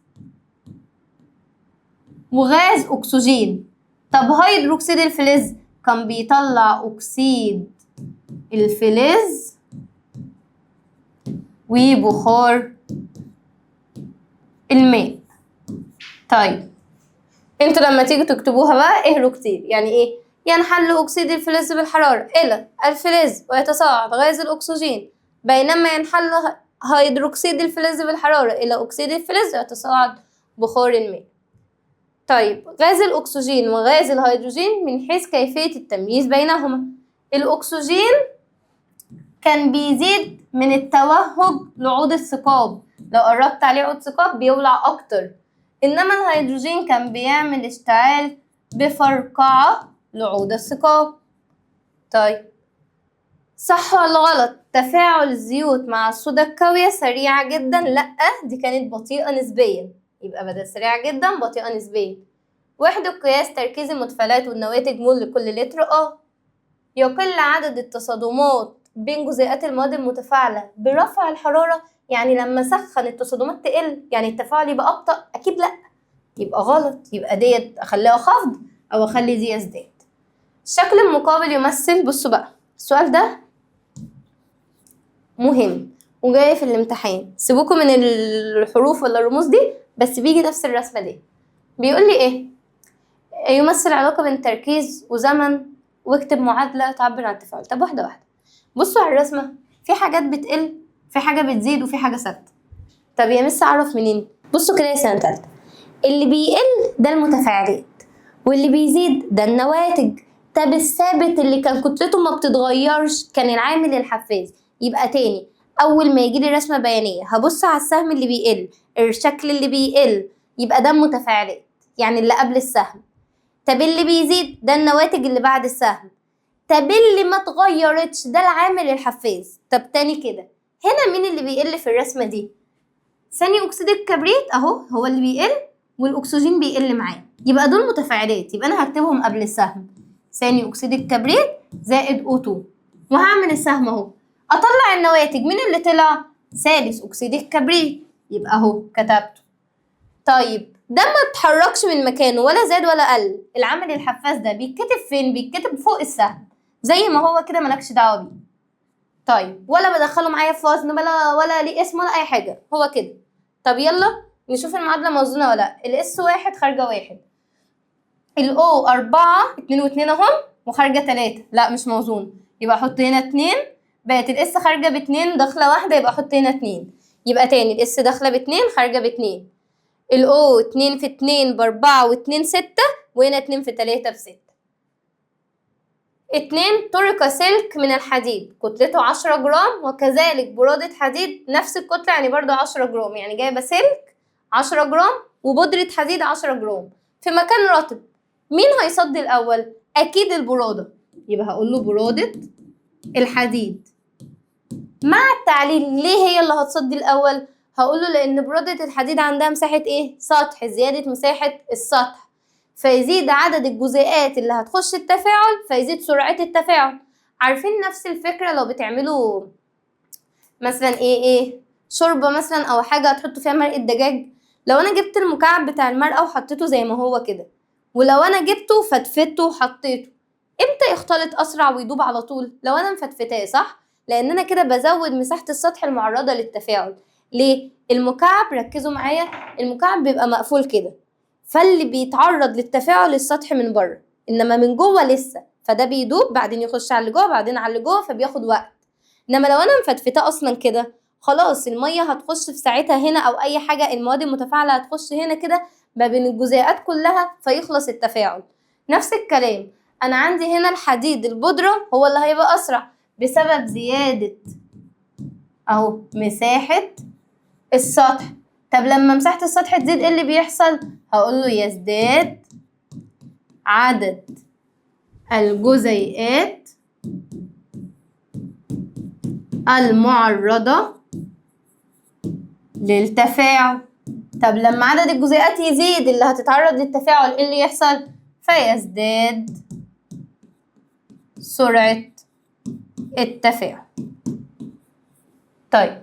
وغاز اكسجين. طب هيدروكسيد الفلز كان بيطلع اكسيد الفلز وبخار الماء. طيب، انتوا لما تيجوا تكتبوها بقى اهروا كتير. يعني ايه؟ ينحل اكسيد الفلز بالحرارة الى الفلز ويتصاعد غاز الاكسجين، بينما ينحل هيدروكسيد الفلز بالحرارة الى اكسيد الفلز ويتصاعد بخار الماء. طيب، غاز الأكسجين وغاز الهيدروجين من حيث كيفية التمييز بينهما. الأكسجين كان بيزيد من التوهج لعود الثقاب، لو قربت عليه عود ثقاب بيولع أكتر، إنما الهيدروجين كان بيعمل اشتعال بفرقعة لعود الثقاب. طيب، صح ولا غلط؟ تفاعل الزيوت مع الصودا الكاوية سريعة جدا؟ لأ، دي كانت بطيئة نسبيا، يبقى بدل سريعة جدا بطيئة نسبيا. وحدة قياس تركيز المتفاعلات والنواتج مول لكل لتر. يقل عدد التصادمات بين جزيئات المواد المتفاعلة برفع الحرارة، يعني لما سخن التصادمات تقل، يعني التفاعل يبقى أبطأ؟ أكيد لأ، يبقى غلط. يبقى ديت أخليها خفض أو أخلي دي يزداد. الشكل المقابل يمثل، بصوا بقى السؤال ده مهم وجاي في الامتحان، سيبوكم من الحروف ولا الرموز دي، بس بيجي نفس الرسمة دي. بيقول لي ايه؟ يمثل علاقة بين تركيز وزمن واكتب معادلة تعبر عن التفاعل. طب واحدة واحدة، بصوا على الرسمة، في حاجات بتقل، في حاجة بتزيد، وفي حاجة ثابتة. طب يا مس أعرف منين؟ بصوا كده يا سنة تالتة، اللي بيقل ده المتفاعلات واللي بيزيد ده النواتج. طب الثابت اللي كان كتلته ما بتتغيرش كان العامل الحفاز. يبقى تاني، اول ما يجي لي رسمه بيانيه هبص على السهم اللي بيقل، الشكل اللي بيقل، يبقى ده متفاعلات يعني اللي قبل السهم. طب اللي بيزيد ده النواتج اللي بعد السهم. طب اللي ما اتغيرتش ده العامل الحفاز. طب تاني كده، هنا مين اللي بيقل في الرسمه دي؟ ثاني اكسيد الكبريت اهو هو اللي بيقل، والاكسجين بيقل معاه، يبقى دول متفاعلات، يبقى انا هكتبهم قبل السهم. ثاني اكسيد الكبريت زائد O2، وهعمل السهم اهو. اطلع النواتج، مين اللي طلع؟ ثالث اكسيد الكبريت، يبقى اهو كتبته. طيب ده ما اتحركش من مكانه ولا زاد ولا قل، العامل الحفاز ده بيتكتب فين؟ بيتكتب فوق السهم زي ما هو كده، مالكش دعوه بيه. طيب ولا بدخله معايا في وزن ولا ليه اسم ولا اي حاجه، هو كده. طب يلا نشوف المعادله موزونه ولا لا. الاس 1 خارجه 1، الاو 4 2 و2 اهم، وخارجه 3، لا مش موزون، يبقى احط هنا 2. بقت الاس خارجه ب2 داخله واحده، يبقى احط هنا 2. يبقى تاني الاس داخله ب2 خارجه ب2. الاو 2 في 2 ب4 و2 6، وهنا 2 في 3 ب6. 2 طرق سلك من الحديد كتلته 10 جرام، وكذلك برادة حديد نفس الكتلة يعني برضو 10 جرام، يعني جايبة سلك 10 جرام وبودرة حديد 10 جرام في مكان رطب. مين هيصدي الأول؟ أكيد البرادة، يبقى هقول له برادة الحديد. مع التعليل ليه هي اللي هتصدي الأول؟ هقول له لأن برادة الحديد عندها مساحة إيه؟ سطح، زيادة مساحة السطح، فيزيد عدد الجزيئات اللي هتخش التفاعل فيزيد سرعة التفاعل. عارفين نفس الفكرة لو بتعملوا مثلا ايه شوربة مثلا او حاجة هتحطوا فيها مرقة دجاج، لو انا جبت المكعب بتاع المرقة وحطيته زي ما هو كده، ولو انا جبته فتفته وحطيته، امتى يختلط اسرع ويدوب على طول؟ لو انا مفتفتاه، صح؟ لان انا كده بزود مساحة السطح المعرضة للتفاعل. ليه؟ المكعب، ركزوا معايا، المكعب بيبقى مقفول كده، فاللي بيتعرض للتفاعل السطح من بره، انما من جوه لسه، فده بيدوب بعدين يخش على اللي جوه بعدين على اللي جوه، فبياخد وقت. انما لو انا مفتفتاه اصلا كده، خلاص الميه هتخش في ساعتها هنا، او اي حاجه المواد المتفاعله هتخش هنا كده ما بين الجزيئات كلها فيخلص التفاعل. نفس الكلام، انا عندي هنا الحديد البودره هو اللي هيبقى اسرع بسبب زياده اهو مساحه السطح. طب لما مساحة السطح تزيد ايه اللي بيحصل؟ هقول له يزداد عدد الجزيئات المعرضة للتفاعل. طب لما عدد الجزيئات يزيد اللي هتتعرض للتفاعل ايه اللي يحصل؟ فيزداد سرعة التفاعل. طيب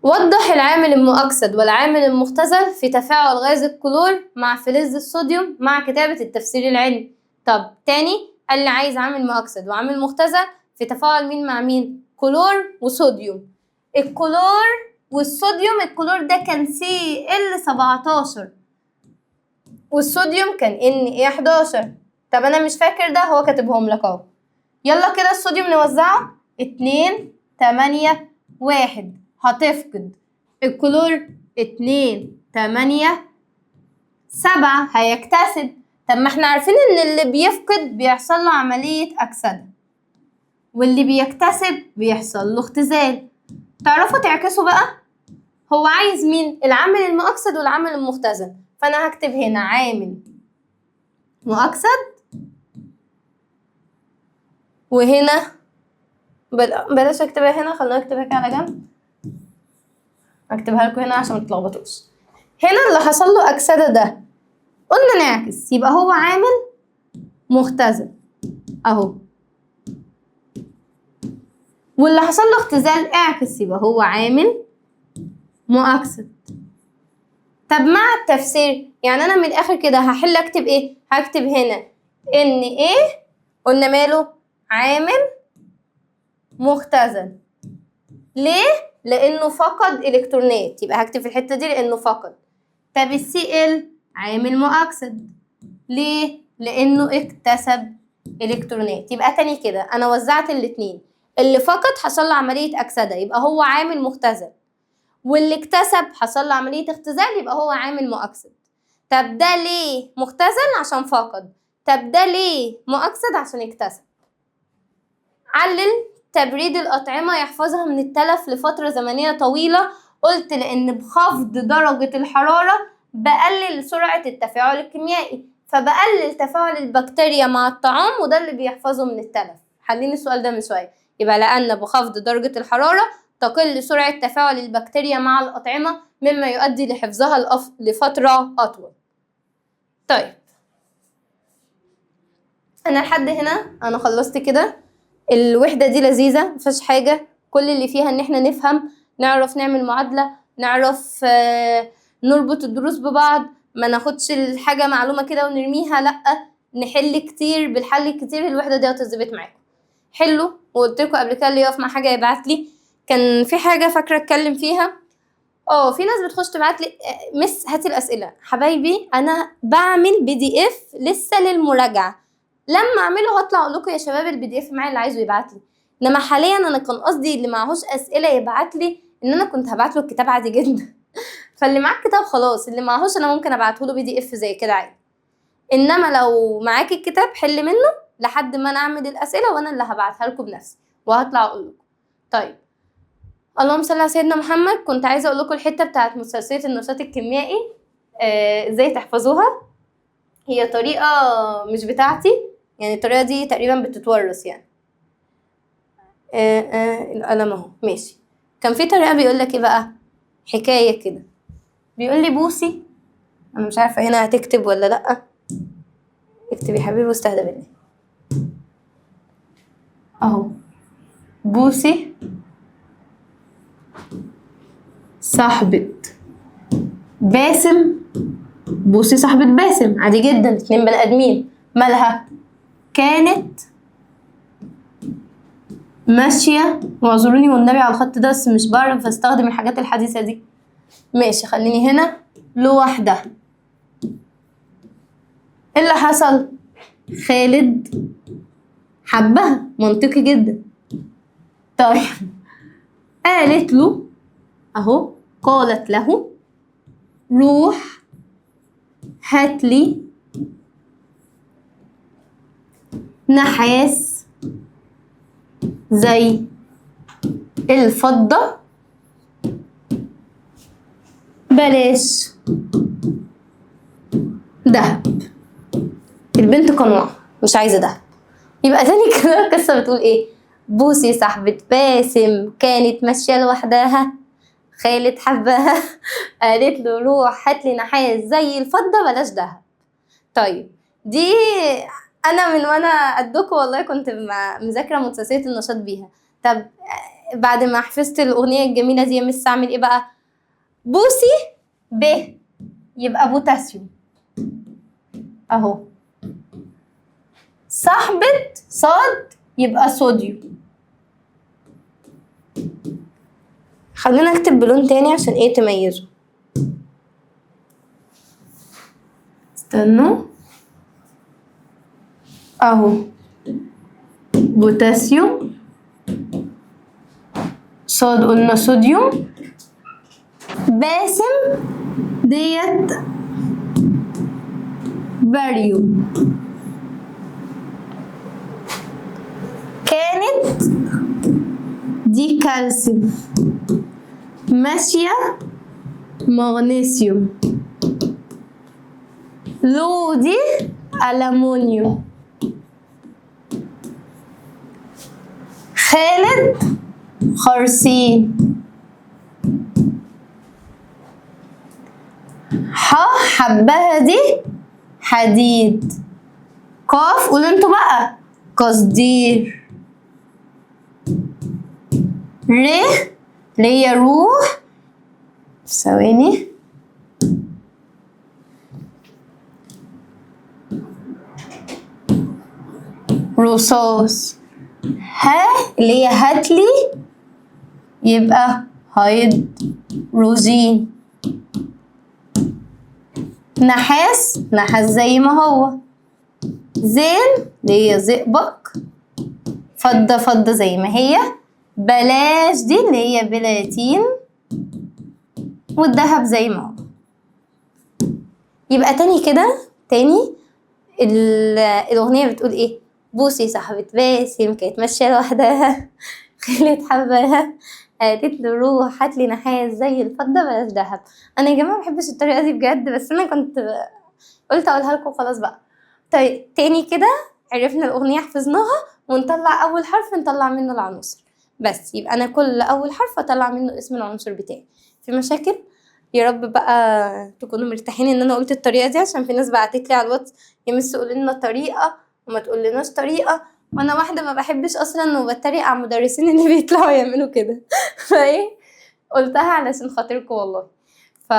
وضح العامل المؤكسد والعامل المختزل في تفاعل غاز الكلور مع فلز الصوديوم مع كتابة التفسير العلمي. طب تاني قال لي عايز عامل مؤكسد وعامل مختزل في تفاعل مين مع مين؟ كلور وصوديوم. الكلور والصوديوم، الكلور ده كان Cl17 والصوديوم كان Na11. طب انا مش فاكر ده، هو كاتبهم لك اهو. يلا كده الصوديوم نوزعه 2 8 1، هتفقد الكلور 2 8 7 هيكتسب. طب ما احنا عارفين ان اللي بيفقد بيحصل له عملية أكسدة، واللي بيكتسب بيحصل له اختزال. تعرفوا تعكسوا بقى؟ هو عايز مين؟ العامل المؤكسد والعامل المختزل، فأنا هكتب هنا عامل مؤكسد، وهنا بلاش اكتبها هنا، خلونا نكتبها كده على جنب، هكتبها لكم هنا عشان متلخبطوش. هنا اللي حصل له أكسدة ده قلنا نعكس، يبقى هو عامل مختزل اهو، واللي حصل له اختزال اعكس يبقى هو عامل مؤكسد. طب مع التفسير يعني انا من الاخر كده هحل اكتب ايه؟ هكتب هنا ان ايه قلنا ماله؟ عامل مختزل. ليه؟ لانه فقد الكترونات، يبقى هكتب في الحته دي لانه فقد. طب الCl عامل مؤكسد. ليه؟ لانه اكتسب الكترونات. يبقى تاني كده انا وزعت الاتنين، اللي فقد حصل له عمليه اكسده يبقى هو عامل مختزل، واللي اكتسب حصل له عمليه اختزال يبقى هو عامل مؤكسد. طب ده ليه مختزل؟ عشان فقد. طب ده ليه مؤكسد؟ عشان اكتسب. علل تبريد الأطعمة يحفظها من التلف لفترة زمنية طويلة. قلت لأن بخفض درجة الحرارة بقلل سرعة التفاعل الكيميائي، فبقلل تفاعل البكتيريا مع الطعام، وده اللي بيحفظه من التلف. حلين السؤال ده من شوية. يبقى لأن بخفض درجة الحرارة تقل سرعة تفاعل البكتيريا مع الأطعمة، مما يؤدي لحفظها لفترة أطول. طيب أنا لحد هنا أنا خلصت كده. الوحدة دي لذيذة مفيهاش حاجة، كل اللي فيها إن احنا نفهم، نعرف نعمل معادلة، نعرف نربط الدروس ببعض، ما ناخدش الحاجة معلومة كده ونرميها، لأ نحل كتير. بالحل كتير الوحدة دي هتظبط معاكم. حلو. وقلت لكم قبل كده اللي يقف مع حاجة يبعتلي. كان في حاجة فاكرة اتكلم فيها. في ناس بتخش تبعتلي مس هاتي الأسئلة. حبايبي أنا بعمل PDF لسه للمراجعة، لما اعمله هطلع اقول لكم يا شباب PDF معايا اللي عايزه يبعت لي. انما حاليا انا كان قصدي اللي معهوش اسئله يبعت لي، ان انا كنت هبعت له الكتاب عادي جدا. فاللي معاه الكتاب خلاص، اللي معهوش انا ممكن ابعته له PDF زي كده عادي. انما لو معاكي الكتاب حل منه لحد ما انا اعمل الاسئله، وانا اللي هبعتها لكم بنفسي وهطلع اقول لكم. طيب اللهم صل على سيدنا محمد. كنت عايزه اقول لكم الحته بتاعت مسلسلات النشاط الكيميائي ازاي تحفظوها. هي طريقه مش بتاعتي، يعني الطريقة دي تقريبا بتتورث يعني. القلم اهو ماشي. كان في طريقة بيقول لك ايه بقى، حكاية كده. بيقول لي بوسي، انا مش عارفة هنا هتكتب ولا لأ. اكتب يا حبيبي واستهدى بالله. اهو بوسي صاحبة باسم. بوسي صاحبة باسم عادي جدا، 2 بني ادمين. مالها؟ كانت ماشية، واعذروني والنبي على الخط ده بس مش بعرف استخدم الحاجات الحديثة دي. ماشي خليني هنا لوحدها. ايه اللي حصل؟ خالد حبها، منطقي جدا. طيب قالت له اهو، قالت له روح هاتلي نحاس زي الفضة، بلاش دهب. البنت قنوعة مش عايزة دهب. يبقى تاني كده القصة بتقول ايه؟ بوسي صاحبة باسم كانت ماشية لوحدها، خالد حبها قالت له روح هاتلي نحاس زي الفضة بلاش دهب. طيب دي انا من وانا قدكم والله كنت مذاكرة مسلسلات النشاط بيها. طب بعد ما حفظت الأغنية الجميلة دي يا مس أعمل إيه بقى؟ بوسي ب يبقى بوتاسيوم أهو، صاحبة صاد يبقى صوديوم. خلينا أكتب بلون تاني عشان إيه تميزه. استنوا أهو بوتاسيوم، صاد قلنا صوديوم، باسم ديت باريوم، كانت دي كالسيوم، ماشية مغنيسيوم، لو دي ألمونيوم، خالد خرسين، حبها دي حديد، قاف قولوا انتوا بقى قصدير، ر اللي هي روح، ثواني رصاص، ها اللي هي هاتلي يبقى هيدروجين، نحاس نحاس زي ما هو، زين اللي هي زئبق، فضة فضة زي ما هي، بلاش دي اللي هي بلاتين، والذهب زي ما هو. يبقى تاني كده تاني الأغنية بتقول ايه؟ بوسي صاحبة باسم كانت ماشية لوحدها خلت حباها قالت له روح هاتلي نحاس زي الفضة بلاش دهب. انا يا جماعة مبحبش الطريقة دي بجد، بس انا كنت قلت اقولها لكم خلاص بقى. طيب تاني كده عرفنا الأغنية حفظناها، ونطلع أول حرف نطلع منه العناصر بس. يبقى أنا كل أول حرف أطلع منه اسم العنصر بتاعي. في مشاكل؟ يا رب بقى تكونوا مرتاحين إن أنا قلت الطريقة دي، عشان في ناس بعتتلي على الواتس يا مس قولي لنا طريقة وما تقولناش طريقة، وأنا واحدة ما بحبش أصلا وبتريق على المدرسين اللي بيطلعوا يعملوا كده فإيه قلتها علشان خاطركم والله. ف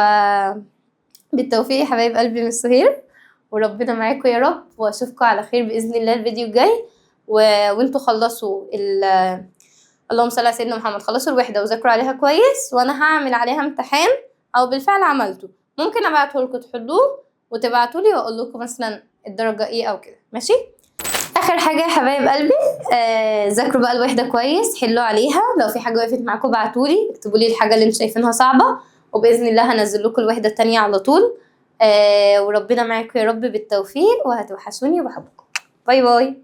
بالتوفيق يا حبايب قلبي من سهير، وربنا معاكم يا رب، واشوفكم على خير باذن الله الفيديو الجاي. وانتوا خلصوا اللهم صل على سيدنا محمد، خلصوا الوحده وذاكروا عليها كويس، وانا هعمل عليها امتحان او بالفعل عملته، ممكن ابعته لكم تحلوه وتبعتوا لي واقول لكم مثلا الدرجه ايه او كده. ماشي. اخر حاجه يا حبايب قلبي، ذاكروا بقى الوحده كويس، حلوا عليها، لو في حاجه وقفت معاكم ابعتولي، اكتبوا لي الحاجه اللي انتوا شايفينها صعبه، وباذن الله هنزل لكم الوحده التانية على طول. وربنا معاكم يا رب بالتوفيق، وهتوحشوني وبحبكم. باي باي.